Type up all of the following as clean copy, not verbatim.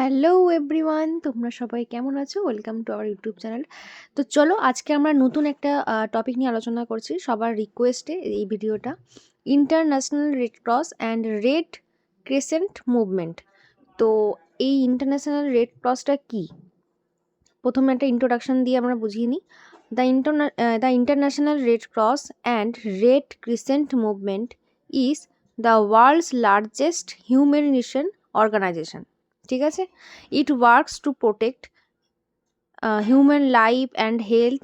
Hello everyone, তোমরা সবাই কেমন আছো? Welcome to our YouTube channel. তো চলো আজকে আমরা নতুন একটা টপিক নিয়ে আলোচনা করছি সবার রিকোয়েস্টে এই ভিডিওটা। International red cross and red crescent movement. তো এই ইন্টারন্যাশনাল রেড ক্রসটা কী? প্রথমে একটা ইন্ট্রোডাকশন দিয়ে আমরা বুঝিয়ে নিই। The international red cross and red crescent movement is the world's largest humanitarian organisation. ঠিক আছে? It works to protect human life and health,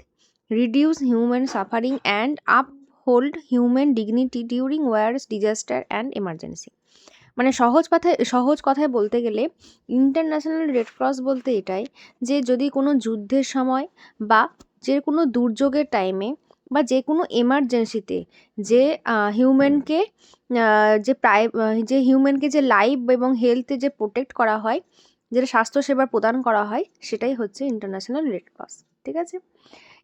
reduce human suffering and uphold human dignity during wars, disaster and emergency. মানে সহজ কথায় বলতে গেলে international red cross বলতে এটাই যে যদি কোনো যুদ্ধের সময় বা যে কোনো দুর্যোগের টাইমে বা যে কোনো এমার্জেন্সিতে যে হিউম্যানকে যে হিউম্যানকে যে লাইফ এবং হেলথে যে প্রোটেক্ট করা হয়, যেটা স্বাস্থ্যসেবা প্রদান করা হয়, সেটাই হচ্ছে ইন্টারন্যাশনাল রেড ক্রস। ঠিক আছে?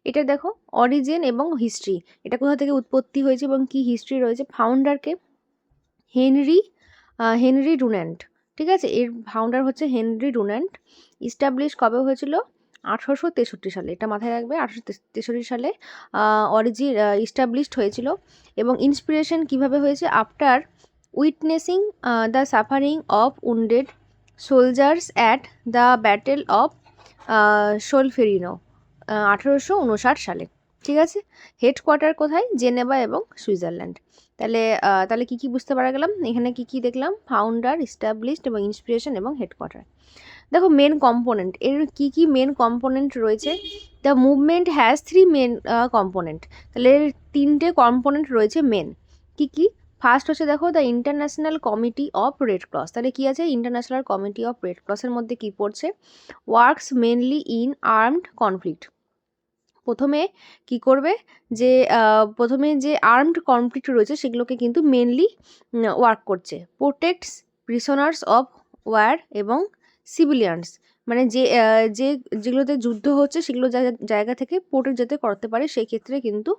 এটা দেখো অরিজিন এবং হিস্ট্রি, এটা কোথা থেকে উৎপত্তি হয়েছে এবং কি হিস্ট্রি রয়েছে। ফাউন্ডারকে হেনরি ডুন্যান্ট। ঠিক আছে? এর ফাউন্ডার হচ্ছে হেনরি ডুন্যান্ট। ইস্টাবলিশ কবে হয়েছিল? 1863 সালে। এটা মাথায় রাখবে, 1863 সালে ইস্টাবলিশড হয়েছিল। এবং ইন্সপিরেশন কিভাবে হয়েছে? After witnessing the suffering of wounded soldiers at the battle of Solferino, 1859 সালে। ঠিক আছে? হেডকোয়ার্টার কোথায়? জেনেভা এবং সুইজারল্যান্ড। তাহলে কী বুঝতে পারা গেলাম? এখানে কী দেখলাম? ফাউন্ডার, ইস্টাবলিশড এবং ইন্সপিরেশন এবং হেডকোয়ার্টার। দেখো মেন কম্পোনেন্ট, এর কী মেন কম্পোনেন্ট রয়েছে? The movement has 3 main component. তাহলে এর 3টে কম্পোনেন্ট রয়েছে মেন। কী? ফার্স্ট হচ্ছে দেখো the international committee of red cross. তাহলে কী আছে? ইন্টারন্যাশনাল কমিটি অফ রেড ক্রসের মধ্যে কী পড়ছে? Works mainly in armed conflict. প্রথমে কি করবে? প্রথমে যে আর্মড কনফ্লিক্ট রয়েছে সেগুলোকে কিন্তু মেনলি ওয়ার্ক করছে। প্রোটেক্টস প্রিজনার্স অফ ওয়ার এবং সিভিলিয়ানস, মানে যেগুলোতে যুদ্ধ হচ্ছে সেগুলো জায়গা থেকে প্রোটেক্ট যাতে করতে পারে, সেই ক্ষেত্রে কিন্তু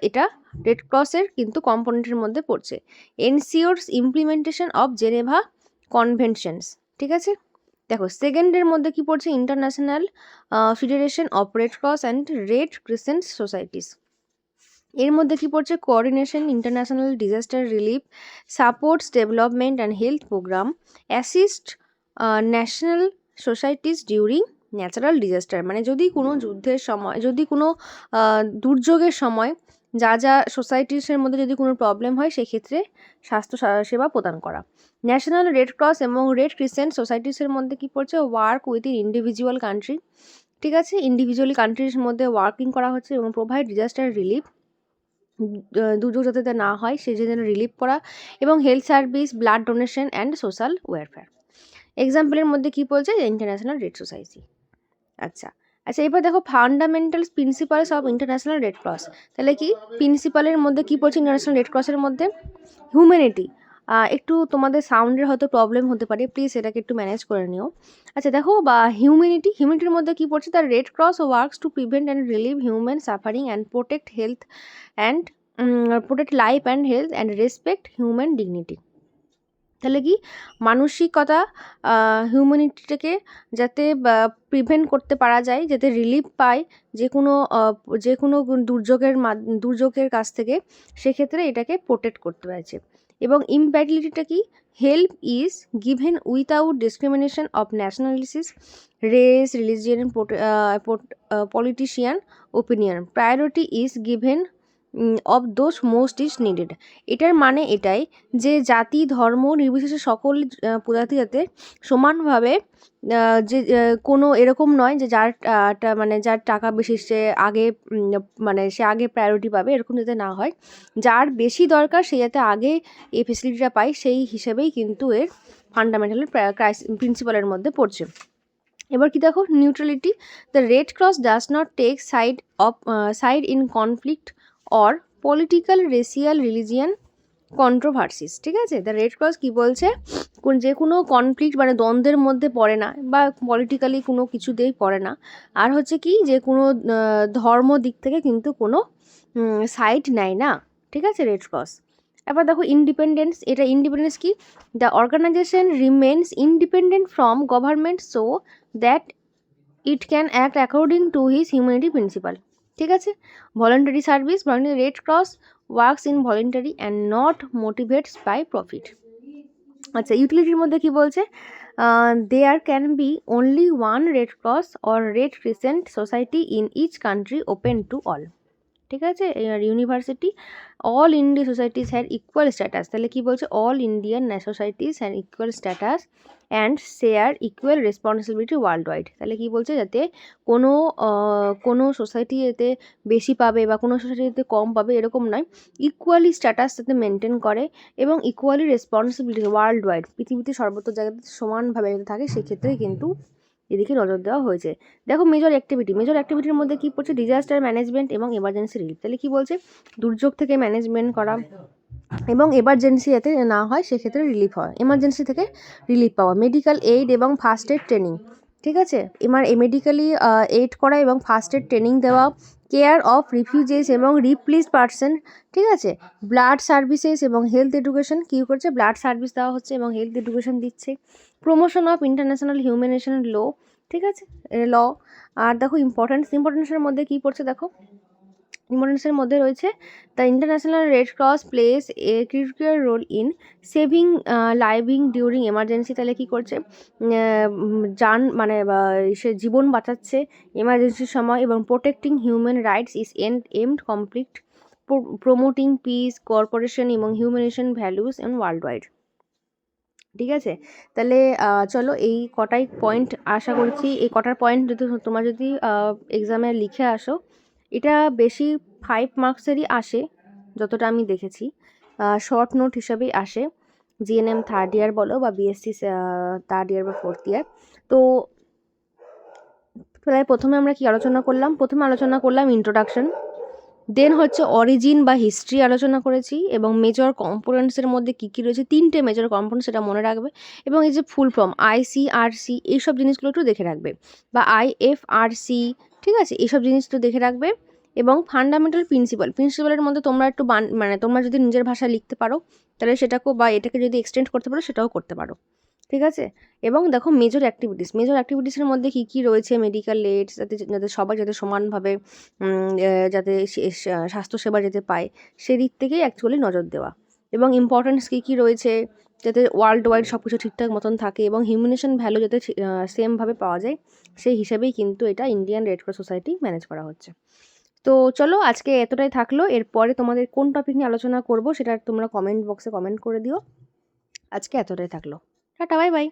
এটা রেড ক্রসের কিন্তু কম্পোনেন্টের মধ্যে পড়ছে। Ensures implementation of Geneva conventions. ঠিক আছে? দেখো সেকেন্ডের মধ্যে কি পড়ছে? International federation of red cross and red crescent societies. এর মধ্যে কি পড়ছে? Coordination international disaster relief, supports development and health programme, assist national societies during natural disaster. মানে যদি কোনো যুদ্ধের সময়, যদি কোনো দুর্যোগের সময় যা সোসাইটিসের মধ্যে যদি কোনো প্রবলেম হয়, সেক্ষেত্রে স্বাস্থ্য সেবা প্রদান করা। ন্যাশনাল রেড ক্রস এবং রেড ক্রিসেন্ট সোসাইটিসের মধ্যে কি পড়ছে? Work with in individual country. ঠিক আছে? ইন্ডিভিজুয়ালি কান্ট্রির মধ্যে ওয়ার্কিং করা হচ্ছে এবং প্রোভাইড ডিজাস্টার রিলিফ, দুর্যোগ যাতে না হয় সেই জন্য রিলিফ করা, এবং health service, blood donation and social welfare. এক্সাম্পলের মধ্যে কি বলছে? International red society. আচ্ছা, এবার দেখো fundamental principles of international red cross. তাহলে কি প্রিন্সিপালের মধ্যে কি পড়ছে? ইন্টারন্যাশনাল রেড ক্রসের মধ্যে হিউম্যানিটি। একটু তোমাদের সাউন্ডের হয়তো প্রবলেম হতে পারে, প্লিজ এটাকে একটু ম্যানেজ করে নিও। আচ্ছা দেখো, বা হিউম্যানিটির মধ্যে কি পড়ছে? The red cross works to prevent and relieve human suffering and protect health and protect life and health and respect human dignity. তাহলে কি মানসিকতা, হিউম্যানিটিটাকে যাতে প্রিভেন্ট করতে পারা যায়, যাতে রিলিফ পায় যে কোনো দুর্যোগের কাছ থেকে, সেক্ষেত্রে এটাকে প্রোটেক্ট করতে হয়েছে। এবং ইম্প্যাটিলিটিটা কি? Help is given without discrimination of nationalities, race, religion, politician opinion. Priority is given of those most is needed. এটার মানে এটাই যে জাতি ধর্ম নির্বিশেষে সকল প্রজাতি যাতে সমানভাবে, কোনো এরকম নয় যে যার টাকা বেশি সে আগে সে আগে প্রায়োরিটি পাবে, এরকম যাতে না হয়। যার বেশি দরকার সে যাতে আগে এই ফেসিলিটিটা পায়, সেই হিসেবেই কিন্তু এর ফান্ডামেন্টাল প্রিন্সিপালের মধ্যে পড়ছে। এবার কি দেখো? Neutrality. The red cross does not take side in conflict or political, racial, religion controversies. ঠিক আছে? দ্য রেড ক্রস কী বলছে? যে কোনো কনফ্লিক্ট মানে দ্বন্দ্বের মধ্যে পড়ে না, বা পলিটিক্যালি কোনো কিছুতেই পড়ে না। আর হচ্ছে কি, যে কোনো ধর্ম দিক থেকে কিন্তু কোনো সাইড নেয় না। ঠিক আছে? Red cross. এবার দেখো ইন্ডিপেন্ডেন্স, এটা ইন্ডিপেন্ডেন্স কি, the organisation remains independent from government so that it can act according to his humanity principle. ঠিক আছে। Voluntary service, voluntary red cross works in voluntary and not motivates by profit. আচ্ছা, ইউটিলিটির মধ্যে কি বলছে, there can be only one red cross or red crescent society in each country open to all. ঠিক আছে। আর university, all India societies had equal status, তাহলে কি বলছে, all Indian societies had equal status and share equal responsibility world wide. তাহলে কি বলছে, যাতে কোনো সোসাইটি এতে বেশি পাবে বা কোনো সোসাইটি এতে কম পাবে এরকম নয়, ইকুয়ালি স্ট্যাটাস যাতে মেনটেন করে এবং ইকুয়ালি রেসপন্সিবিলিটি ওয়ার্ল্ড ওয়াইড, পৃথিবীতে সর্বত্র জায়গাতে সমানভাবে যাতে থাকে, সেক্ষেত্রে কিন্তু এদিকে নজর দেওয়া হয়েছে। দেখো মেজর অ্যাক্টিভিটির মধ্যে কী পড়ছে, ডিজাস্টার ম্যানেজমেন্ট এবং এমার্জেন্সি রিলিফ। তাহলে কী বলছে, দুর্যোগ থেকে ম্যানেজমেন্ট করা এবং এমার্জেন্সি যাতে না হয় সেক্ষেত্রে রিলিফ হয়, এমার্জেন্সি থেকে রিলিফ পাওয়া। মেডিকেল এইড এবং ফার্স্ট এড ট্রেনিং। ঠিক আছে। মেডিকেলি এইড করা এবং ফার্স্ট এড ট্রেনিং দেওয়া, কেয়ার অফ রিফিউজিস এবং রিপ্লেসড পার্সন। ঠিক আছে। ব্লাড সার্ভিসেস এবং হেলথ এডুকেশন, কী করছে, ব্লাড সার্ভিস দেওয়া হচ্ছে এবং হেলথ এডুকেশন দিচ্ছে। প্রমোশন অফ ইন্টারন্যাশনাল হিউম্যানিটেশন ল। ঠিক আছে, ল। আর দেখো ইম্পর্টেন্সের মধ্যে কী পড়ছে, দেখো ইম্পর্টেন্সের মধ্যে রয়েছে, the international red cross place a critical role in saving living during emergency. তাহলে কী করছে, যান মানে সে জীবন বাঁচাচ্ছে এমার্জেন্সির সময়, এবং protecting human rights is aimed complete promoting piece corporation এবং হিউম্যানিটেশন ভ্যালুস এন্ড ওয়ার্ল্ড ওয়াইড। ঠিক আছে। তাহলে চলো এই কটাই পয়েন্ট, আশা করছি এই কটার পয়েন্ট যদি তোমার যদি এক্সামে লিখে আসো, এটা বেশি 5 মার্কসেরই আসে যতটা আমি দেখেছি, শর্ট নোট হিসাবেই আসে, জিএনএম থার্ড ইয়ার বলো বা বিএসসি থার্ড ইয়ার বা ফোর্থ ইয়ার। তো তাহলে প্রথমে আমরা কি আলোচনা করলাম, ইন্ট্রোডাকশন, দেন হচ্ছে অরিজিন বা হিস্ট্রি আলোচনা করেছি, এবং মেজর কম্পোনেন্টসের মধ্যে কী কী রয়েছে, 3টে মেজর কম্পোনেন্টস, সেটা মনে রাখবে, এবং এই যে ফুল ফর্ম ICRC এইসব জিনিসগুলো একটু দেখে রাখবে, বা IFRC। ঠিক আছে, এইসব জিনিস একটু দেখে রাখবে। এবং ফান্ডামেন্টাল প্রিন্সিপালের মধ্যে তোমরা একটু তোমরা যদি নিজের ভাষায় লিখতে পারো তাহলে সেটাকেও, বা এটাকে যদি এক্সটেন্ড করতে পারো সেটাও করতে পারো। ঠিক আছে। এবং দেখো মেজর অ্যাক্টিভিটিসের মধ্যে কী কী রয়েছে, মেডিকেল এইডস, যাতে সবাই যাতে সমানভাবে যাতে স্বাস্থ্যসেবা যেতে পায় সেদিক থেকেই অ্যাকচুয়ালি নজর দেওয়া, এবং ইম্পর্টেন্স কী কী রয়েছে, যাতে ওয়ার্ল্ড ওয়াইড সব কিছু ঠিকঠাক মতন থাকে এবং হিউম্যানিটেশন ভ্যালু যাতে সেমভাবে পাওয়া যায়, সেই হিসাবেই কিন্তু এটা Indian red cross society manage করা হচ্ছে। তো চলো আজকে এতটাই থাকলো, এরপরে তোমাদের কোন টপিক নিয়ে আলোচনা করব সেটা তোমরা কমেন্ট বক্সে কমেন্ট করে দিও। আজকে এতটাই থাকলো, টাটা, বাই বাই।